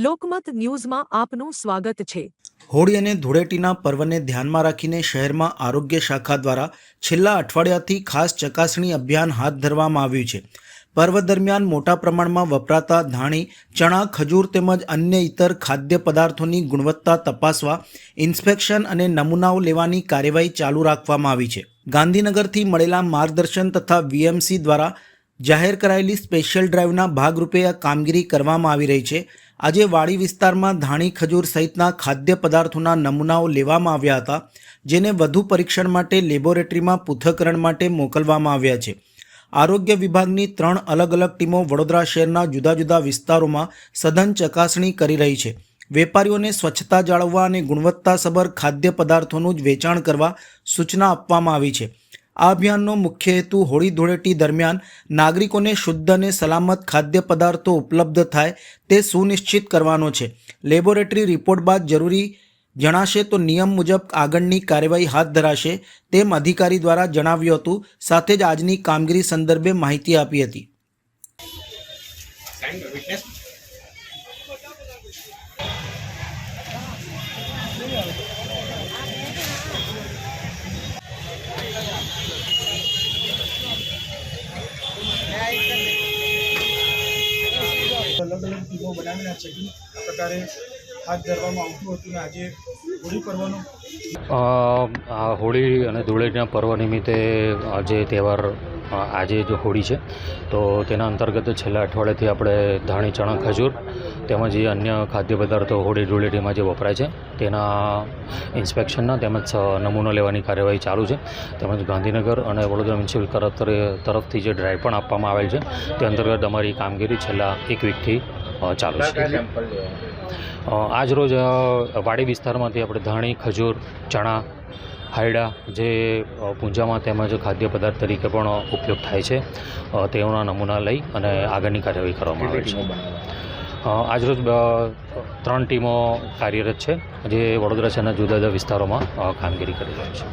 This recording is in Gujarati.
લોકમત ન્યૂઝમાં આપનું સ્વાગત છે। હોળી અને ધૂળેટીના પર્વને ધ્યાનમાં રાખીને શહેરમાં આરોગ્ય શાખા દ્વારા છેલ્લા અઠવાડિયાથી ખાસ ચકાસણી અભિયાન હાથ ધરવામાં આવ્યું છે। પર્વ દરમિયાન મોટા પ્રમાણમાં વપરાતા ધાણી, ચણા, ખજૂર તેમજ અન્ય ઇતર ખાદ્ય પદાર્થોની ગુણવત્તા તપાસવા ઇન્સ્પેક્શન અને નમૂનાઓ લેવાની કાર્યવાહી ચાલુ રાખવામાં આવી છે। ગાંધીનગરથી મળેલા માર્ગદર્શન તથા વીએમસી દ્વારા જાહેર કરાયેલી સ્પેશિયલ ડ્રાઈવના ભાગરૂપે આ કામગીરી કરવામાં આવી રહી છે। આજે વાડી વિસ્તારમાં ધાણી, ખજૂર સહિતના ખાદ્ય પદાર્થોના નમૂનાઓ લેવામાં આવ્યા હતા, જેને વધુ પરીક્ષણ માટે લેબોરેટરીમાં પૃથ્થકરણ માટે મોકલવામાં આવ્યા છે। આરોગ્ય વિભાગની 3 અલગ અલગ ટીમો વડોદરા શહેરના જુદા જુદા વિસ્તારોમાં સઘન ચકાસણી કરી રહી છે। વેપારીઓને સ્વચ્છતા જાળવવા અને ગુણવત્તાસભર ખાદ્ય પદાર્થોનું જ વેચાણ કરવા સૂચના આપવામાં આવી છે। આ અભિયાનનો મુખ્ય હેતુ હોળી ધૂળેટી દરમિયાન નાગરિકોને શુદ્ધ અને સલામત ખાદ્ય પદાર્થો ઉપલબ્ધ થાય તે સુનિશ્ચિત કરવાનો છે। લેબોરેટરી રિપોર્ટ બાદ જરૂરી જણાશે તો નિયમ મુજબ આગળની કાર્યવાહી હાથ ધરાશે તેમ અધિકારી દ્વારા જણાવ્યું હતું। સાથે જ આજની કામગીરી સંદર્ભે માહિતી આપી હતી। अलग अलग टीमों बनाવીને ચેકિંગ આ પ્રકારે હાથ ધરવામાં આવતું હતું। આજે હોળી પર્વનો હોળી અને ધૂળેટીના પર્વ નિમિત્તે આજે તહેવાર આજે જો હોળી છે તો તેના અંતર્ગત છેલ્લા અઠવાડિયાથી આપણે ધાણી, ચણા, ખજૂર તેમજ એ અન્ય ખાદ્ય પદાર્થો હોળી ધૂળેટીમાં જે વપરાય છે તેના ઇન્સ્પેક્શનના તેમજ નમૂનો લેવાની કાર્યવાહી ચાલુ છે। તેમજ ગાંધીનગર અને વડોદરા મ્યુનિસિપલ તરફથી જે ડ્રાઈવ પણ આપવામાં આવેલ છે તે અંતર્ગત અમારી કામગીરી છેલ્લા એક વીકથી ચાલુ છે। આજ રોજ વાડી વિસ્તારમાંથી આપણે ધાણી, ખજૂર, ચણા, હાયડા જે પૂજામાં તેમજ ખાદ્ય પદાર્થ તરીકે પણ ઉપયોગ થાય છે તેઓના નમૂના લઈ અને આગળની કાર્યવાહી કરવામાં આવે છે। આજરોજ 3 ટીમો કાર્યરત છે જે વડોદરા શહેરના જુદા જુદા વિસ્તારોમાં કામગીરી કરી રહી છે।